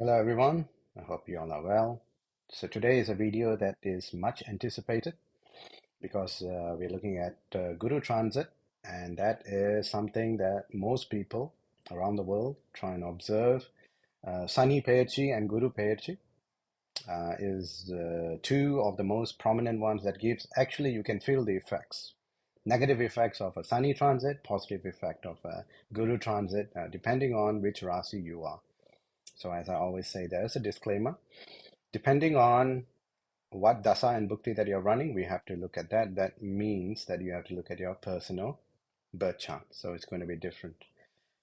Hello everyone, I hope you all are well. So today is a video that is much anticipated because we're looking at Guru Transit, and that is something that most people around the world try and observe. Sunny Peyarchi and Guru Peyarchi is two of the most prominent ones that gives, actually you can feel the effects. Negative effects of a Sunny transit, positive effect of a Guru transit, depending on which Rasi you are. So as I always say, there's a disclaimer. Depending on what dasa and bhukti that you're running, we have to look at that. That means that you have to look at your personal birth chart. So it's going to be different.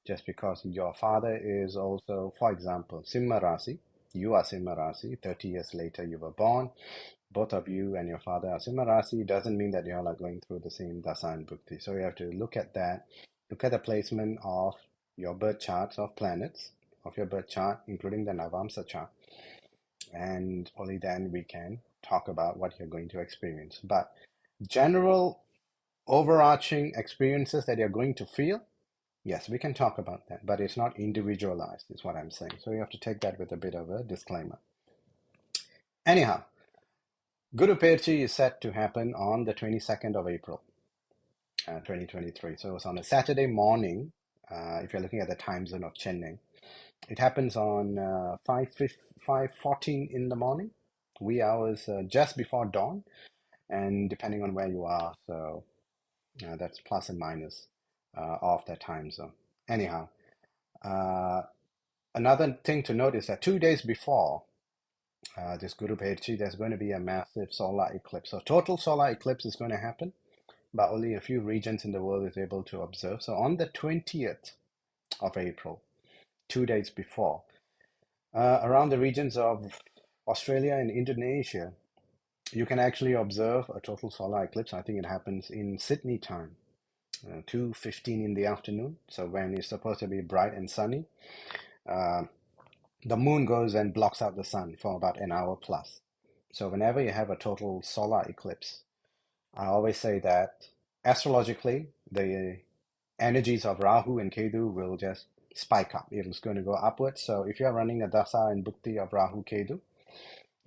Just because your father is also, for example, Simma Rasi, you are Simma Rasi, 30 years later you were born, both of you and your father are Simma Rasi, doesn't mean that you all are going through the same dasa and bhukti. So you have to look at that, look at the placement of your birth charts of planets, of your birth chart, including the Navamsa chart, and only then we can talk about what you're going to experience. But general overarching experiences that you're going to feel, yes, we can talk about that, but it's not individualized, is what I'm saying. So you have to take that with a bit of a disclaimer. Anyhow, Guru Perchi is set to happen on the 22nd of April, 2023. So it's on a Saturday morning, if you're looking at the time zone of Chennai. It happens on 5:14 in the morning, wee hours just before dawn, and depending on where you are, so that's plus and minus of that time zone. Anyhow, uh, another thing to note is that 2 days before this Guru Peyarchi, there's going to be a massive solar eclipse. So total solar eclipse is going to happen, but only a few regions in the world is able to observe. So on the 20th of April, 2 days before, around the regions of Australia and Indonesia, you can actually observe a total solar eclipse. I think it happens in Sydney time, 2:15 in the afternoon. So when it's supposed to be bright and sunny, uh, the moon goes and blocks out the sun for about an hour plus. So whenever you have a total solar eclipse, I always say that astrologically, the energies of Rahu and Ketu will just spike up. It is going to go upwards. So if you're running a dasa and bhukti of Rahu Ketu,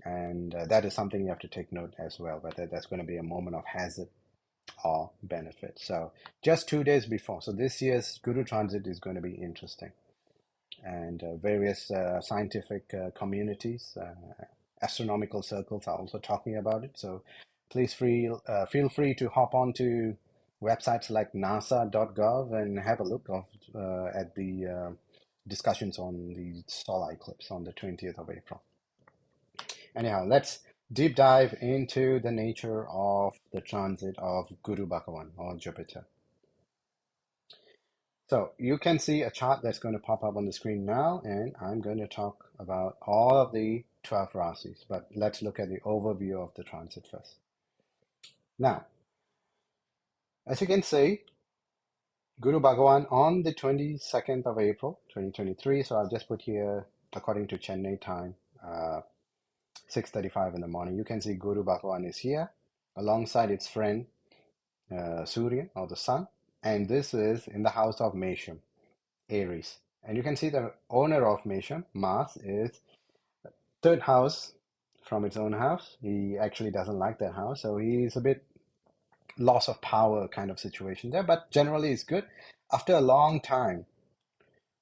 and that is something you have to take note as well, whether that's going to be a moment of hazard or benefit. So just 2 days before. So this year's Guru Transit is going to be interesting. And various scientific communities, astronomical circles are also talking about it. So please feel free to hop onto websites like nasa.gov and have a look at the discussions on the solar eclipse on the 20th of April. Anyhow, let's deep dive into the nature of the transit of Guru Bhagavan or Jupiter. So you can see a chart that's going to pop up on the screen now, and I'm going to talk about all of the 12 rasis, but let's look at the overview of the transit first. Now, as you can see, Guru Bhagavan on the 22nd of April, 2023, so I'll just put here, according to Chennai time, 6:35 in the morning. You can see Guru Bhagavan is here, alongside its friend, Surya, or the sun, and this is in the house of Mesham, Aries. And you can see the owner of Mesham, Mars, is third house from its own house. He actually doesn't like that house, so he's a bit loss of power kind of situation there, but generally it's good. After a long time,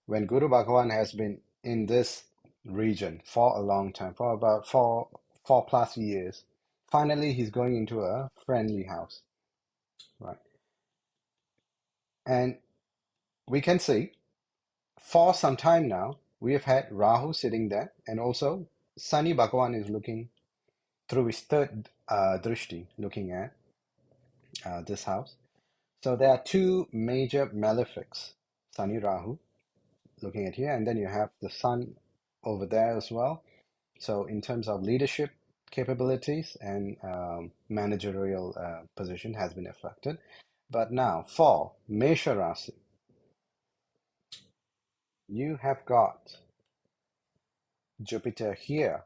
when Guru Bhagavan has been in this region for a long time, for about four plus years, finally he's going into a friendly house, right? And we can see for some time now, we have had Rahu sitting there, and also Sunny Bhagavan is looking through his third drishti, looking at this house. So there are two major malefics, Sunny Rahu, looking at here, and then you have the sun over there as well. So in terms of leadership capabilities and managerial position has been affected. But now for Mesha Rasi, you have got Jupiter here,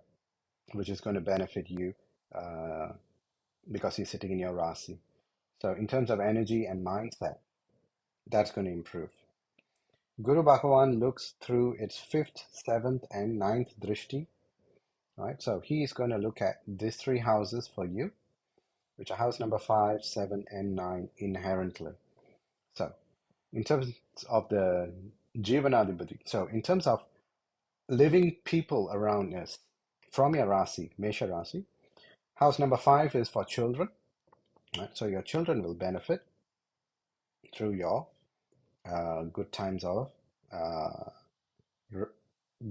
which is going to benefit you uh, because he's sitting in your Rasi. So in terms of energy and mindset, that's going to improve. Guru Bhagavan looks through its fifth, seventh, and ninth drishti, right? So he is going to look at these three houses for you, which are house number 5, 7, and 9 inherently. So in terms of the Jivanadipati, so in terms of living people around us from your Rasi, Mesha Rasi, house number 5 is for children, right? So your children will benefit through your good times of uh,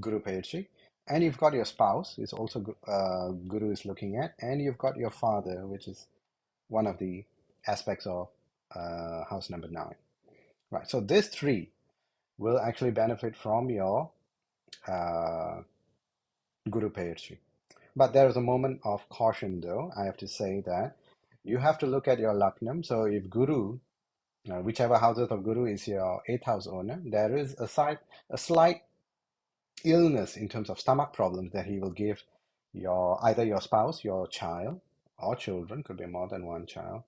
Guru Peyarchi. And you've got your spouse, is also Guru is looking at, and you've got your father, which is one of the aspects of house number 9. Right, so these three will actually benefit from your uh, Guru Peyarchi. But there is a moment of caution, though. I have to say that you have to look at your Laknam. So if Guru, whichever houses of Guru is your eighth house owner, there is a slight illness in terms of stomach problems that he will give your either your spouse, your child, or children, could be more than one child,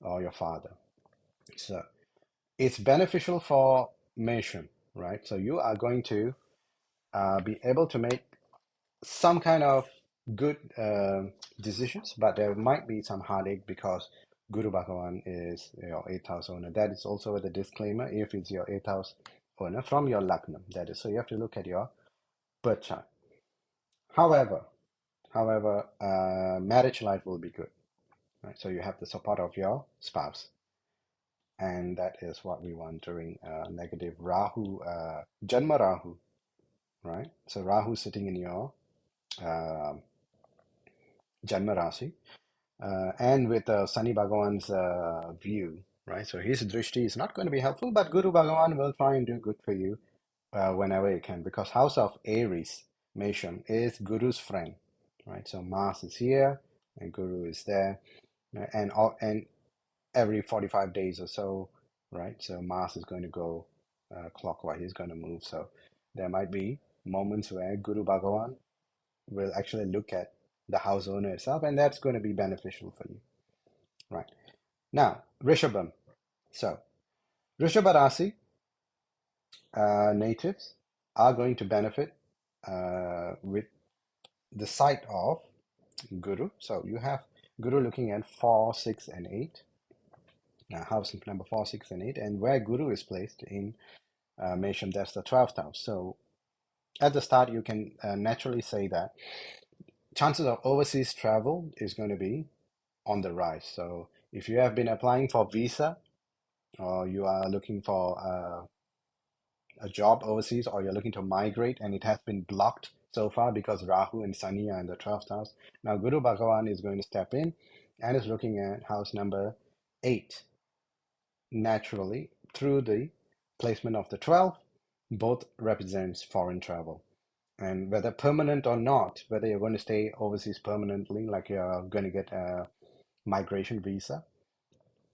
or your father. So it's beneficial for Mesham, right? So you are going to be able to make some kind of good decisions, but there might be some heartache because Guru Bhagavan is your eighth house owner. That is also with a disclaimer if it's your eighth house owner from your Lagnam. That is, so you have to look at your birth chart. However, marriage life will be good, right? So you have the support of your spouse, and that is what we want during negative Rahu, Janma Rahu, right? So Rahu sitting in your uh, Janma Rasi, and with Sunny Bhagavan's view, right? So his drishti is not going to be helpful, but Guru Bhagavan will try and do good for you whenever he can, because house of Aries, Mesham, is Guru's friend, right? So Mars is here and Guru is there, and every 45 days or so, right? So Mars is going to go clockwise, he's going to move. So there might be moments where Guru Bhagavan will actually look at the house owner itself, and that's going to be beneficial for you, right? Now, Rishabam. So, Rishabha Rasi natives are going to benefit with the sight of Guru. So, you have Guru looking at 4, 6, and 8. House number 4, 6, and 8. And where Guru is placed in Mesham, that's the 12th house. So, at the start, you can naturally say that chances of overseas travel is going to be on the rise. So, if you have been applying for visa or you are looking for a job overseas or you're looking to migrate and it has been blocked so far because Rahu and Sani are in the 12th house. Now Guru Bhagavan is going to step in and is looking at house number 8 naturally through the placement of the 12. Both represents foreign travel. And whether permanent or not, whether you're going to stay overseas permanently, like you're going to get a migration visa,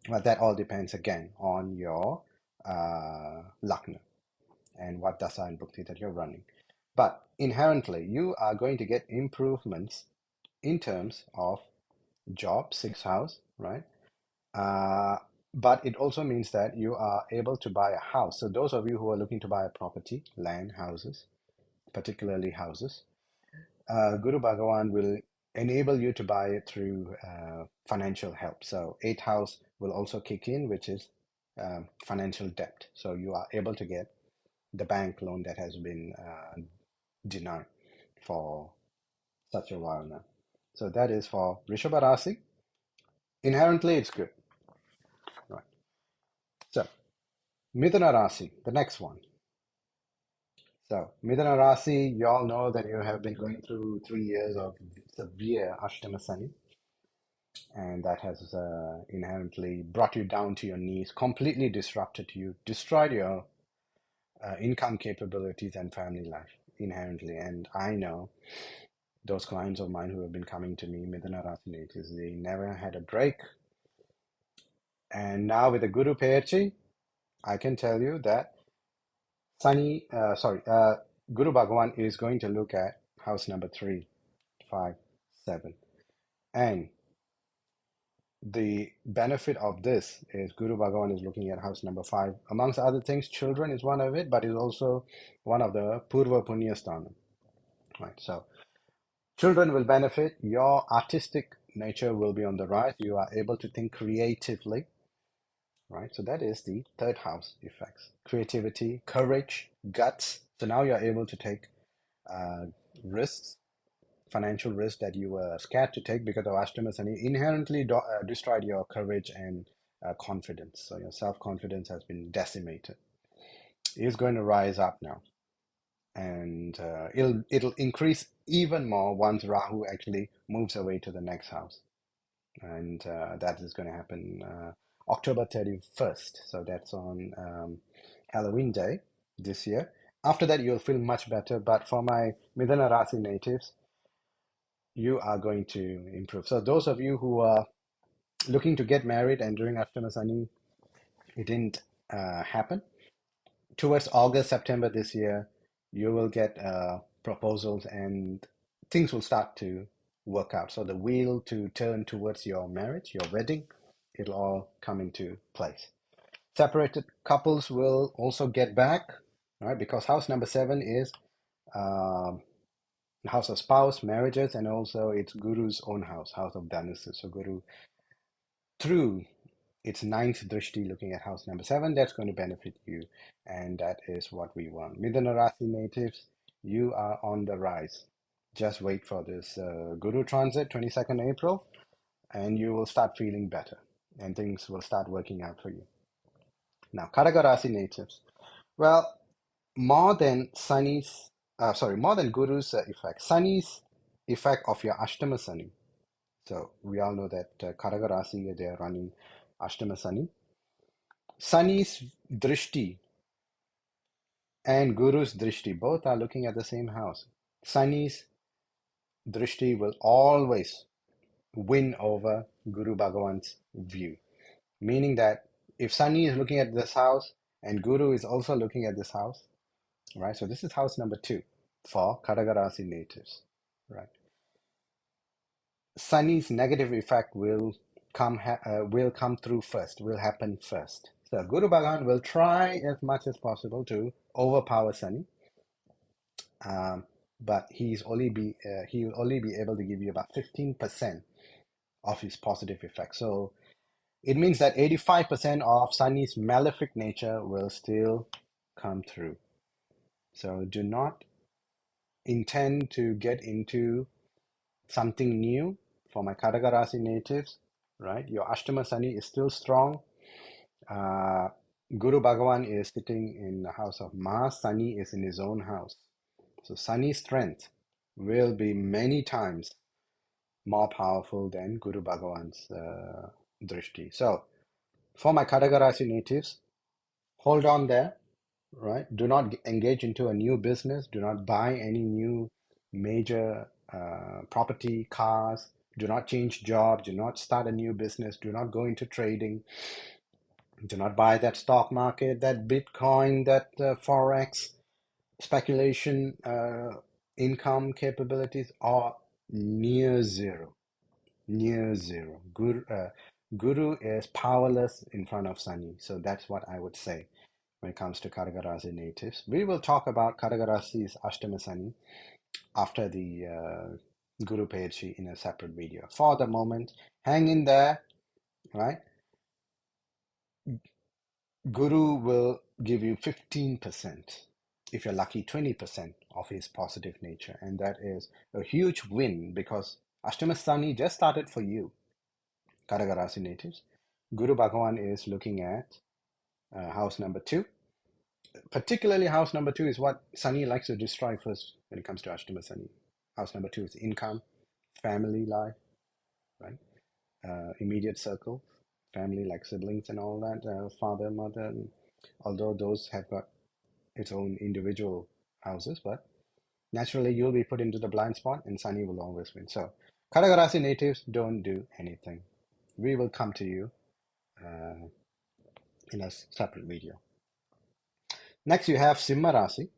well, that all depends again on your Lagna and what dasa and bhukti that you're running. But inherently, you are going to get improvements in terms of job, sixth house, right? Uh, but it also means that you are able to buy a house. So those of you who are looking to buy a property, land, houses, particularly houses, Guru Bhagavan will enable you to buy it through financial help. So eighth house will also kick in, which is financial debt. So you are able to get the bank loan that has been denied for such a while now. So that is for Rishabha Rasi. Inherently, it's good. Right. So Mithuna Rasi, the next one. So Mithuna Rasi, you all know that you have been going through 3 years of severe Ashtama Sani, and that has inherently brought you down to your knees, completely disrupted you, destroyed your income capabilities and family life inherently. And I know those clients of mine who have been coming to me, Mithuna Rasi natives, they never had a break. And now with the Guru Peyarchi, I can tell you that Guru Bhagavan is going to look at house number 3, 5, 7. And the benefit of this is Guru Bhagavan is looking at house number 5. Amongst other things, children is one of it, but is also one of the Purva Punya Sthanam. Right. So children will benefit. Your artistic nature will be on the rise. You are able to think creatively. Right. So that is the third house effects. Creativity, courage, guts. So now you're able to take uh, risks, financial risk that you were scared to take because of Ashtama Sani inherently destroyed your courage and confidence. So your self-confidence has been decimated. It's going to rise up now, and it'll increase even more once Rahu actually moves away to the next house, and that is going to happen October 31st. So that's on Halloween Day this year. After that, you'll feel much better. But for my Mithuna Rasi natives, you are going to improve. So those of you who are looking to get married and during Ashtama Sani, it didn't happen. Towards August, September this year, you will get proposals and things will start to work out. So the wheel to turn towards your marriage, your wedding, it'll all come into place. Separated couples will also get back, right? Because house number 7 is um house of spouse, marriages, and also it's Guru's own house, house of Dhanu. So Guru, through its ninth drishti, looking at house number 7, that's going to benefit you, and that is what we want. Mithuna Rasi natives, you are on the rise. Just wait for this Guru transit, 22nd April, and you will start feeling better, and things will start working out for you. Now, Kataka Rasi natives, well, more than more than Guru's effect, Sani's effect of your Ashtama Sani. So we all know that Kataka Rasi, they are running Ashtama Sani. Sani's drishti and Guru's drishti both are looking at the same house. Sani's drishti will always win over Guru Bhagavan's view, meaning that if Sani is looking at this house and Guru is also looking at this house, right? So this is house number 2 for Kataka Rasi natives, right? Sani's negative effect will come through first, will happen first. So Guru Bhagavan will try as much as possible to overpower Sani, but he will only be able to give you about 15% of his positive effect. So it means that 85% of Sani's malefic nature will still come through. So do not intend to get into something new for my Kataka Rasi natives, right? Your Ashtama Sani is still strong. Guru Bhagavan is sitting in the house of Mars. Sani is in his own house. So Sani's strength will be many times more powerful than Guru Bhagavan's drishti. So for my Kataka Rasi natives, hold on there, right? Do not engage into a new business. Do not buy any new major property, cars. Do not change jobs. Do not start a new business. Do not go into trading. Do not buy that stock market, that Bitcoin, that Forex speculation. Income capabilities are near zero. Near zero. Guru is powerless in front of Sani. So that's what I would say when it comes to Kataka Rasi natives. We will talk about Kataka Rasi's Ashtama Sani after the Guru Peyarchi in a separate video. For the moment, hang in there, right? Guru will give you 15%, if you're lucky, 20% of his positive nature. And that is a huge win because Ashtama Sani just started for you, Kataka Rasi natives. Guru Bhagavan is looking at house number 2. Particularly house number 2 is what Sani likes to destroy first when it comes to Ashtama Sani. House number 2 is income, family life, right? Immediate circle, family like siblings and all that, father, mother, although those have got its own individual houses, but naturally you'll be put into the blind spot and Sani will always win. So Kataka Rasi natives, don't do anything. We will come to you in a separate video. Next, you have Simma Rasi,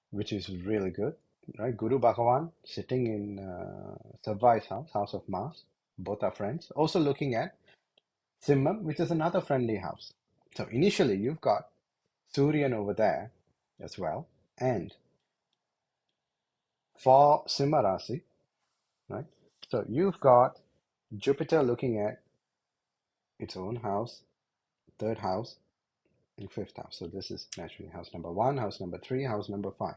which is really good, right? Guru Bhagavan sitting in Savvai's house, house of Mars. Both are friends. Also looking at Simma, which is another friendly house. So initially you've got Suryan over there as well. And for Simma Rasi, right? So you've got Jupiter looking at its own house, third house, and fifth house. So this is naturally house number one, house number three, house number five.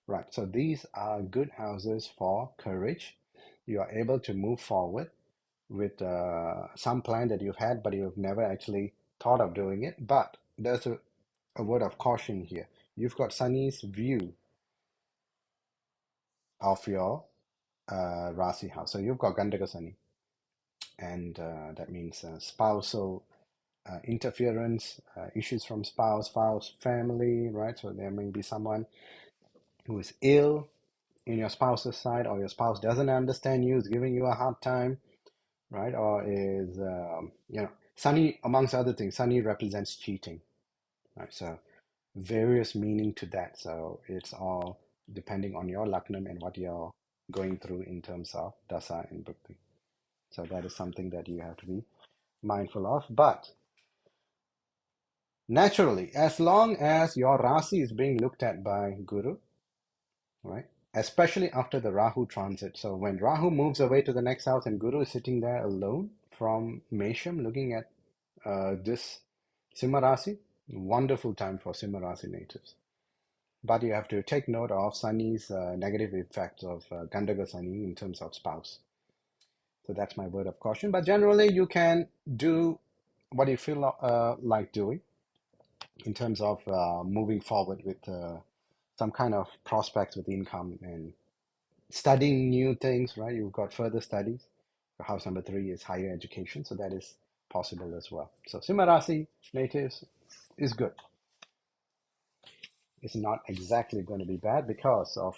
Right. So these are good houses for courage. You are able to move forward with some plan that you've had, but you've never actually thought of doing it. But there's a word of caution here. You've got Sunny's view of your Rasi house. So you've got Gandaka Sunny, and that means spousal interference, issues from spouse, family, right? So there may be someone who is ill in your spouse's side, or your spouse doesn't understand you, is giving you a hard time, right? Or is, Sunny, amongst other things, Sunny represents cheating, right? So various meaning to that. So it's all depending on your Laknam and what you're going through in terms of Dasa and Bhakti. So that is something that you have to be mindful of. But naturally, as long as your Rasi is being looked at by Guru, right? Especially after the Rahu transit. So when Rahu moves away to the next house and Guru is sitting there alone from Mesham looking at this Simha Rasi, wonderful time for Simha Rasi natives. But you have to take note of Sunny's negative effects of Gandaka Sunny in terms of spouse. So that's my word of caution. But generally, you can do what you feel like doing in terms of moving forward with some kind of prospects with income and studying new things, right? You've got further studies. House number three is higher education, so that is possible as well. So Simha Rasi natives is good. It's not exactly going to be bad because of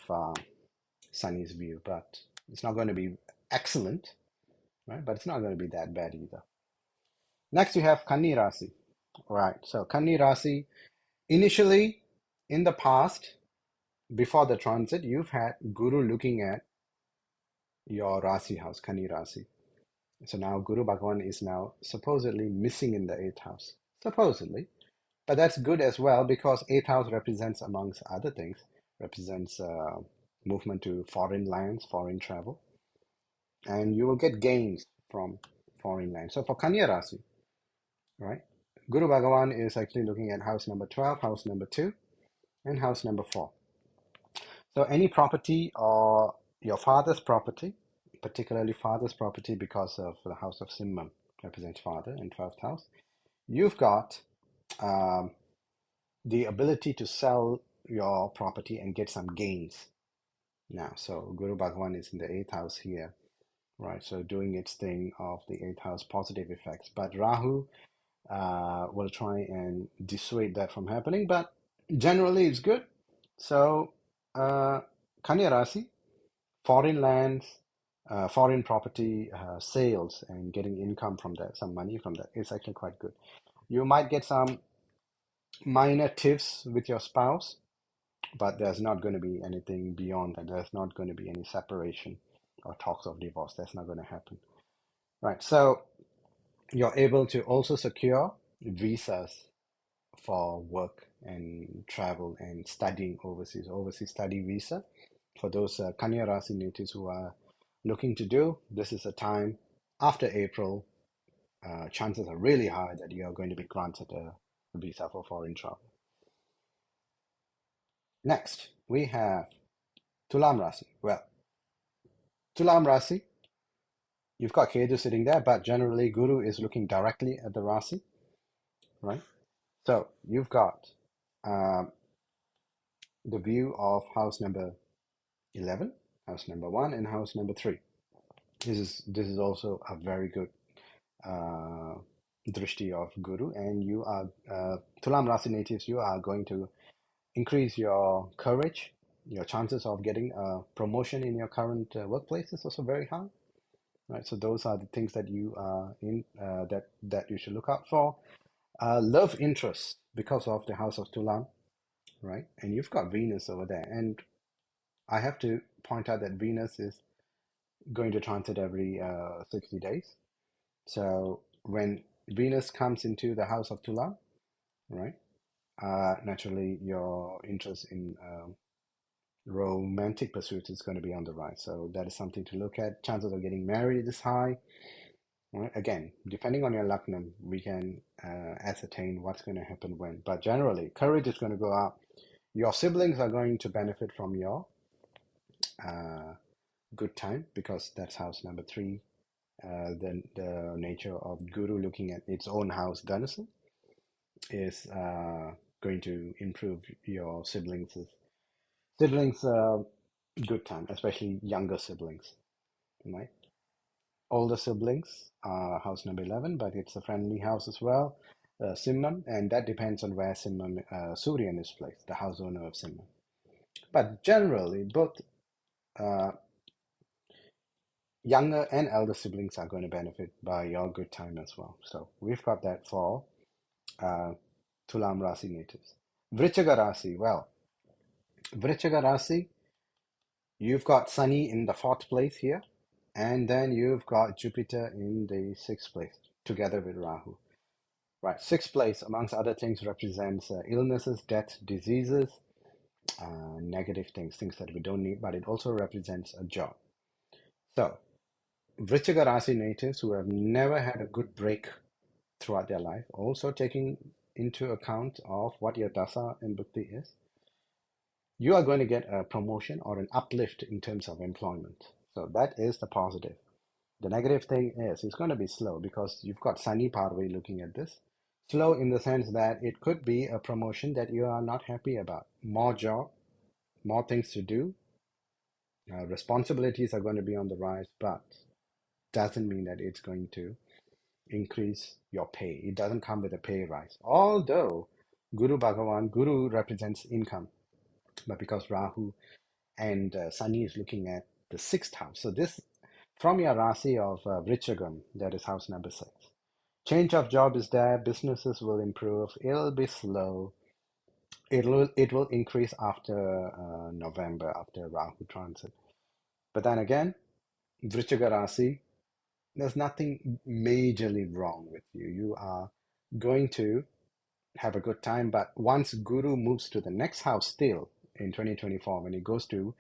Sunny's view, but it's not going to be excellent, right? But it's not going to be that bad either. Next, you have Kani Rasi, right? So Kani Rasi, initially in the past, before the transit, you've had Guru looking at your Rasi house, Kani Rasi. So now Guru Bhagwan is now supposedly missing in the eighth house. Supposedly. But that's good as well because eighth house represents, amongst other things, represents movement to foreign lands, foreign travel. And you will get gains from foreign lands. So for Kanya Rasi, right? Guru Bhagavan is actually looking at house number 12, house number 2, and house number 4. So any property or your father's property, particularly father's property because of the house of Simma represents father in 12th house, you've got um, the ability to sell your property and get some gains now. So Guru Bhagwan is in the 8th house here, right? So doing its thing of the 8th house positive effects. But Rahu will try and dissuade that from happening, but generally it's good. So Kanya Rasi, foreign lands, foreign property sales and getting income from that, some money from that is actually quite good. You might get some minor tiffs with your spouse, but there's not going to be anything beyond that. There's not going to be any separation or talks of divorce. That's not going to happen. Right. So you're able to also secure visas for work and travel and studying overseas study visa. For those Kanya Rasi natives who are looking to do, this is a time after April. Chances are really high that you are going to be granted a visa for foreign travel. Next, we have Tulam Rasi. Well, Tulam Rasi, you've got Ketu sitting there, but generally Guru is looking directly at the Rasi, right? So you've got um, the view of house number 11, house number 1, and house number 3. This is also a very good uh, drishti of Guru, and you are Tulam Rasi natives. You are going to increase your courage. Your chances of getting a promotion in your current workplace is also very high. Right, so those are the things that you are in that you should look out for. Love interest because of the house of Tulam, right? And you've got Venus over there, and I have to point out that Venus is going to transit every 60 days. So when Venus comes into the house of Tula, right, naturally your interest in romantic pursuits is going to be on the rise. So that is something to look at. Chances of getting married is high. Right? Again, depending on your lucknam, we can ascertain what's going to happen when. But generally, courage is going to go up. Your siblings are going to benefit from your uh, good time because that's house number three. The nature of Guru looking at its own house, Dhanusu, is going to improve your siblings good time, especially younger siblings, right? Older siblings are house number 11, but it's a friendly house as well, Simma, and that depends on where Simma Suryan is placed, the house owner of Simma. But generally, both uh, younger and elder siblings are going to benefit by your good time as well. So we've got that for uh, Tulam Rasi natives. Vrichika Rasi, well, Vrichika Rasi, you've got Sunny in the fourth place here, and then you've got Jupiter in the sixth place together with Rahu. Right, sixth place, amongst other things, represents illnesses, death, diseases, negative things, things that we don't need, but it also represents a job. So, Vrichika Rasi natives who have never had a good break throughout their life, also taking into account of what your dasa and bhukti is, you are going to get a promotion or an uplift in terms of employment. So that is the positive. The negative thing is it's going to be slow because you've got Sunny Parvai looking at this. Slow in the sense that it could be a promotion that you are not happy about. More job, more things to do, responsibilities are going to be on the rise, but doesn't mean that it's going to increase your pay. It doesn't come with a pay rise. Although Guru Bhagavan, Guru represents income, but because Rahu and Sunny is looking at the sixth house. So this from your Rasi of Vrichagam, that is house number six. Change of job is there, businesses will improve, it'll be slow. It will increase after November, after Rahu transit. But then again, Vrichaga Rasi, there's nothing majorly wrong with you. You are going to have a good time, but once Guru moves to the next house still in 2024, when he goes to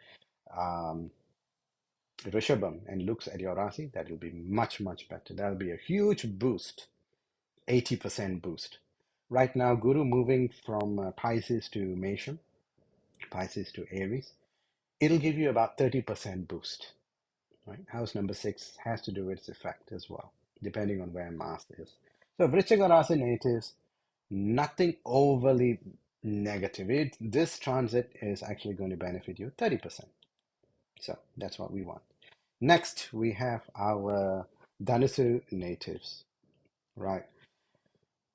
um, Rishabam and looks at your Rasi, that will be much, much better. That'll be a huge boost, 80% boost. Right now, Guru moving from Pisces to Mesham, Pisces to Aries, it'll give you about 30% boost. Right? House number six has to do its effect as well, depending on where Mars is. So Vrichika Rasi natives, nothing overly negative. This transit is actually going to benefit you 30%. So that's what we want. Next, we have our Dhanusu natives, right?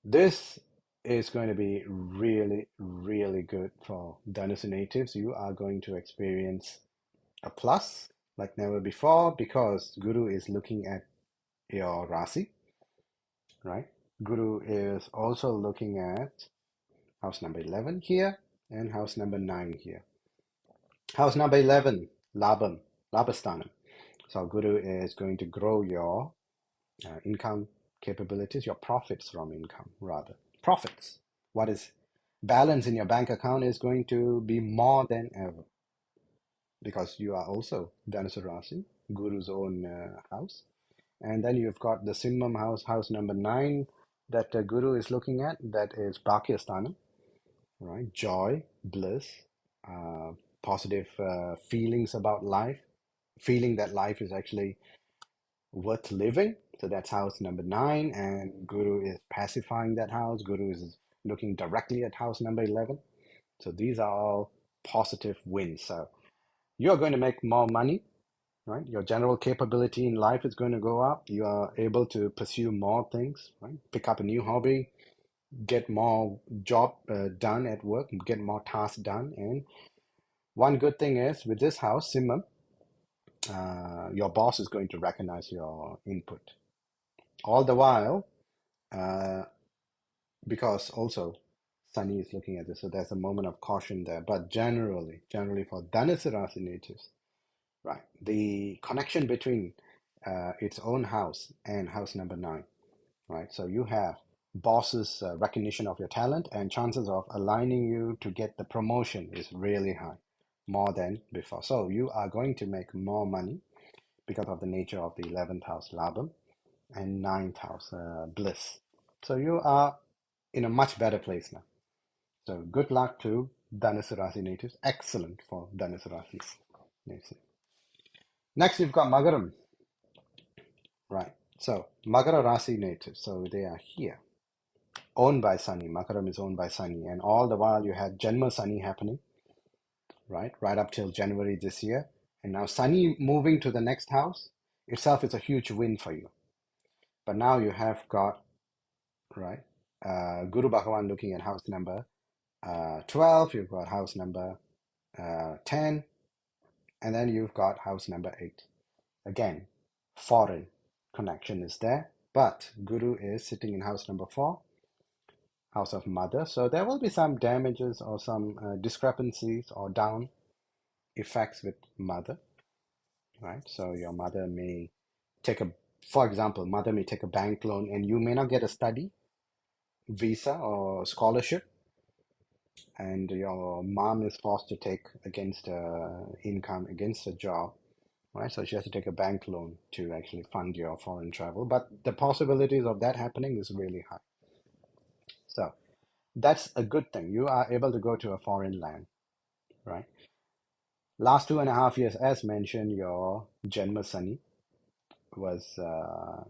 This is going to be really, really good for Dhanusu natives. You are going to experience a plus like never before because Guru is looking at your Rasi, right? Guru is also looking at house number 11 here and house number 9 here. House number 11, Labam, Labasthanam. So Guru is going to grow your income capabilities, your profits from income, rather. Profits. What is balance in your bank account is going to be more than ever because you are also Dhanasa Rasi, Guru's own house. And then you've got the Simmam house, house number 9, that Guru is looking at, that is Bhakyasthanam, right? Joy, bliss, uh, positive feelings about life, feeling that life is actually worth living. So that's house number 9, and Guru is pacifying that house. Guru is looking directly at house number 11. So these are all positive wins. So you're going to make more money, right? Your general capability in life is going to go up. You are able to pursue more things, right? Pick up a new hobby, get more job done at work, get more tasks done. And one good thing is with this house, Simon, your boss is going to recognize your input. All the while, uh, because also Sunny is looking at this, so there's a moment of caution there. But generally for Dhanasarasi natives, right? The connection between its own house and house number nine, right? So you have boss's recognition of your talent, and chances of aligning you to get the promotion is really high, more than before. So you are going to make more money because of the nature of the 11th house labam and ninth house bliss. So you are in a much better place now. So good luck to Dhanusu Rasi natives. Excellent for Dhanusu Rasi natives. Next, we've got Magaram, right? So Makara Rasi natives. So they are here, owned by Sunny. Makaram is owned by Sunny, and all the while you had Janma Sunny happening, right? Right up till January this year, and now Sunny moving to the next house itself is a huge win for you. But now you have got right Guru Bhagavan looking at house number 12. You've got house number 10, and then you've got house number 8. Again, foreign connection is there, but Guru is sitting in house number 4, house of mother. So there will be some damages or some discrepancies or down effects with mother, right? So your mother may take a, for example, mother may take a bank loan and you may not get a study visa or scholarship, and your mom is forced to take against income, against a job, right? So she has to take a bank loan to actually fund your foreign travel. But the possibilities of that happening is really high. So that's a good thing. You are able to go to a foreign land, right? Last 2.5 years, as mentioned, your Janma Sani was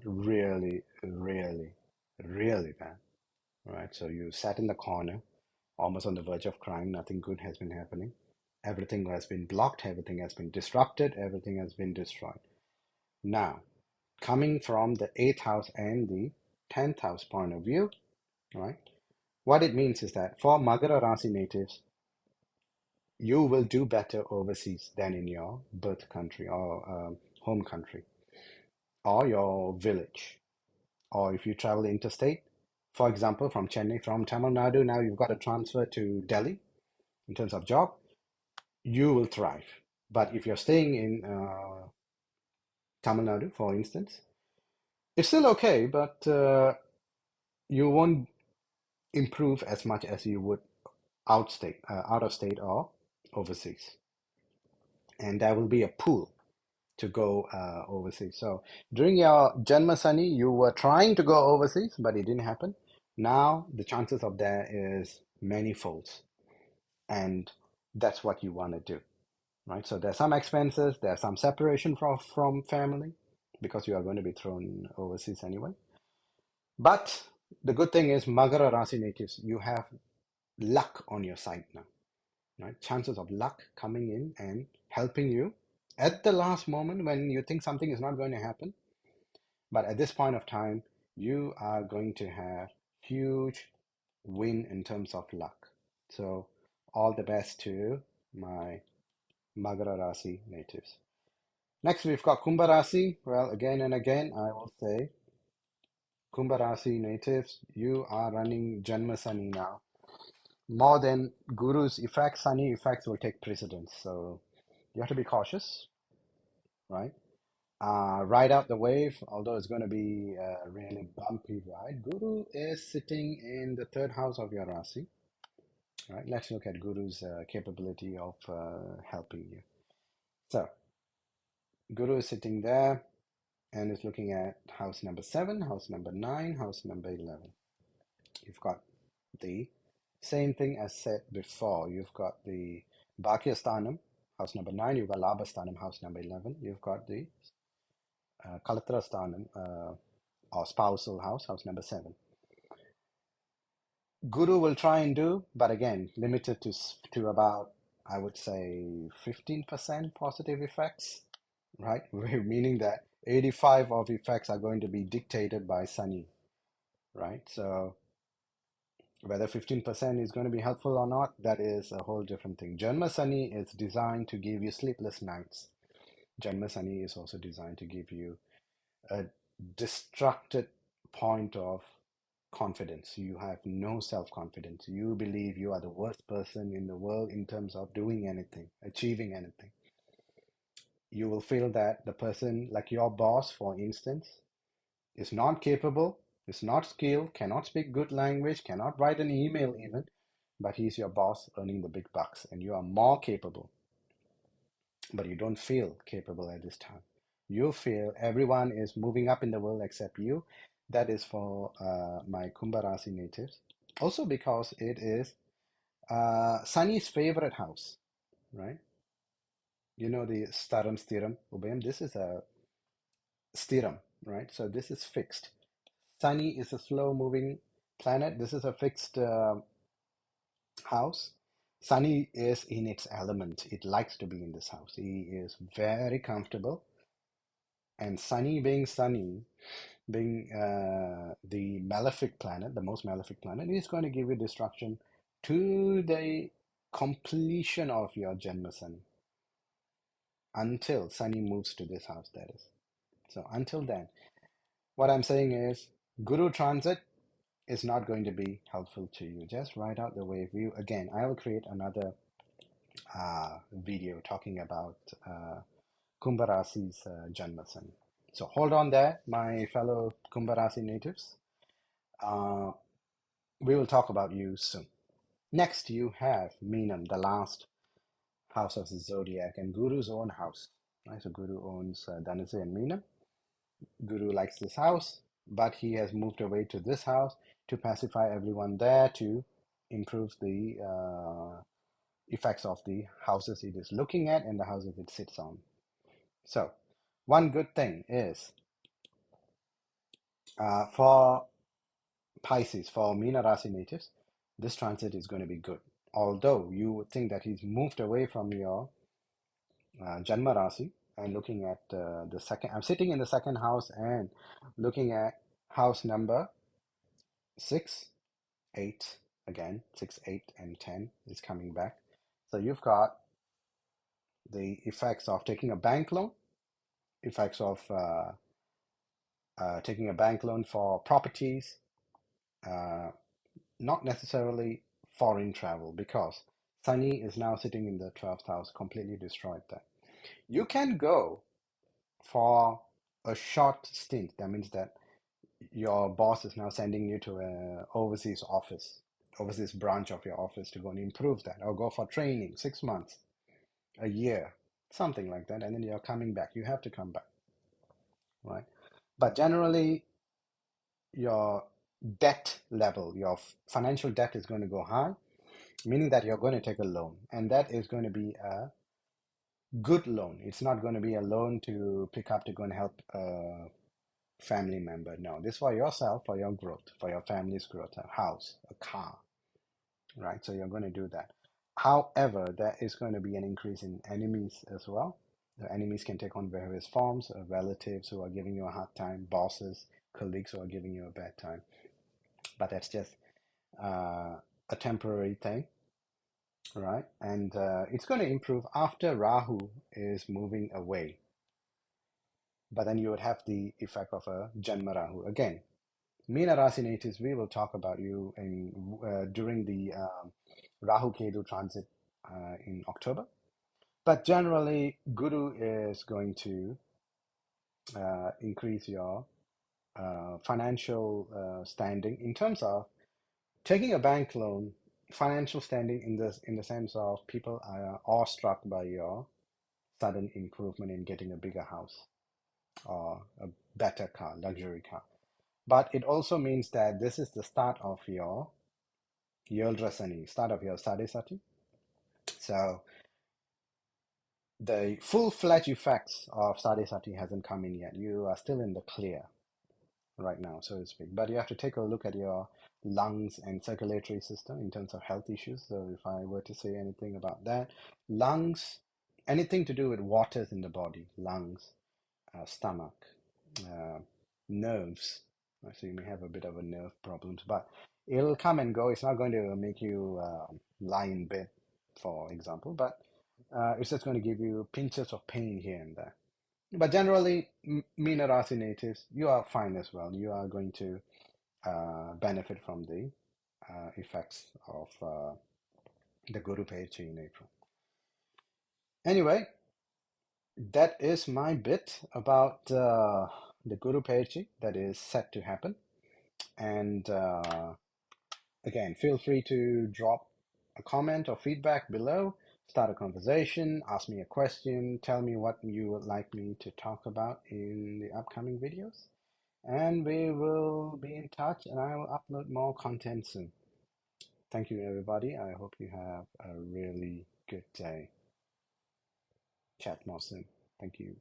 really, really, really bad, right? So you sat in the corner, almost on the verge of crime. Nothing good has been happening. Everything has been blocked, everything has been disrupted, everything has been destroyed. Now, coming from the 8th house and the 10th house point of view, right? What it means is that for Makara Rasi natives, you will do better overseas than in your birth country or home country or your village. Or if you travel interstate, for example, from Chennai, from Tamil Nadu, now you've got to transfer to Delhi in terms of job, you will thrive. But if you're staying in Tamil Nadu, for instance, it's still okay, but you won't improve as much as you would out of state or overseas. And there will be a pool to go overseas. So during your Janma Sani, you were trying to go overseas, but it didn't happen. Now the chances of that is many folds, and that's what you want to do, right? So there's some expenses, there's some separation from family because you are going to be thrown overseas anyway. But the good thing is, Magara Rasi natives, you have luck on your side now, right? Chances of luck coming in and helping you at the last moment when you think something is not going to happen. But at this point of time, you are going to have huge win in terms of luck. So all the best to my Magara Rasi natives. Next, we've got Kumbha Rasi. Well, again and again, I will say, Kumbha Rasi natives, you are running Janma Sani now. More than Guru's effects, Sani effects will take precedence. So you have to be cautious, right? Ride out the wave, although it's going to be a really bumpy ride. Guru is sitting in the 3rd house of your Rasi, right? Let's look at Guru's capability of helping you. So Guru is sitting there and is looking at house number 7, house number 9, house number 11. You've got the same thing as said before. You've got the Bhakya Sthanam, house number 9. You've got Labha Sthanam, house number 11. You've got the Kalatra Sthanam, or spousal house, house number 7. Guru will try and do, but again, limited to about, I would say, 15% positive effects, right? Meaning that 85 of effects are going to be dictated by Sunny, right? So whether 15% is going to be helpful or not, that is a whole different thing. Janma Sani is designed to give you sleepless nights. Janma Sani is also designed to give you a distracted point of confidence. You have no self-confidence. You believe you are the worst person in the world in terms of doing anything, achieving anything. you will feel that the person, like your boss, for instance, is not capable, is not skilled, cannot speak good language, cannot write an email even, but he's your boss earning the big bucks, and you are more capable, but you don't feel capable at this time. You feel everyone is moving up in the world except you. That is for my Kumbha Rasi natives. Also because it is Sunny's favorite house, right? You know the Staram Stiram Ubayam. This is a Stiram, right? So this is fixed. Sunny is a slow moving planet. This is a fixed house. Sunny is in its element. It likes to be in this house. He is very comfortable. And Sunny, being the malefic planet, the most malefic planet, is going to give you destruction to the completion of your Janma Sun until Sunny moves to this house, that is. So until then, what I'm saying is Guru transit is not going to be helpful to you. Just write out the wave view. Again, I will create another video talking about Kumbha Rasi's Janma Sun. So hold on there, my fellow Kumbha Rasi natives. Uh, we will talk about you soon. Next, you have Meenam, the last house of the zodiac, and Guru's own house. Right? So Guru owns Dhanu and Meenam. Guru likes this house, but he has moved away to this house to pacify everyone there, to improve the effects of the houses it is looking at and the houses it sits on. So, one good thing is for Pisces, for Meena Rasi natives, this transit is going to be good. Although you would think that he's moved away from your Janma Rasi and looking at the second, I'm sitting in the second house and looking at house number 6, 8, again, 6, 8, and 10 is coming back. So you've got the effects of taking a bank loan, effects of taking a bank loan for properties, uh, not necessarily foreign travel, because Sunny is now sitting in the 12th house, completely destroyed that. You can go for a short stint. That means that your boss is now sending you to an overseas office, overseas branch of your office to go and improve that, or go for training, 6 months, a year, something like that, and then you're coming back. You have to come back, right? But generally, your debt level, your financial debt is going to go high, meaning that you're going to take a loan, and that is going to be a good loan. It's not going to be a loan to pick up to go and help a family member. No, this for yourself, for your growth, for your family's growth, a house, a car, right? So you're going to do that. However, there is going to be an increase in enemies as well. The enemies can take on various forms, relatives who are giving you a hard time, bosses, colleagues who are giving you a bad time. But that's just a temporary thing, right? And it's going to improve after Rahu is moving away. But then you would have the effect of a Janma Rahu. Again, Meena Rasi natives, we will talk about you in during the Rahu Ketu transit in October. But generally, Guru is going to increase your financial standing in terms of taking a bank loan. Financial standing in the sense of people are awestruck by your sudden improvement in getting a bigger house or a better car, luxury car. But it also means that this is the start of your Yuldrasani, start of your Sadhisati. So the full-fledged effects of Sadhisati hasn't come in yet. You are still in the clear right now, so to speak. But you have to take a look at your lungs and circulatory system in terms of health issues. So if I were to say anything about that, lungs, anything to do with waters in the body, lungs, stomach, uh, nerves. So you may have a bit of a nerve problems, but it'll come and go. It's not going to make you lie in bed, for example, but it's just going to give you pinches of pain here and there. But generally, Meena Rasi natives, you are fine as well. You are going to benefit from the effects of the Guru Peyarchi in April. Anyway, that is my bit about the Guru Peyarchi that is set to happen. And again, feel free to drop a comment or feedback below, start a conversation, ask me a question, tell me what you would like me to talk about in the upcoming videos. And we will be in touch and I will upload more content soon. Thank you, everybody. I hope you have a really good day. Chat more soon. Thank you.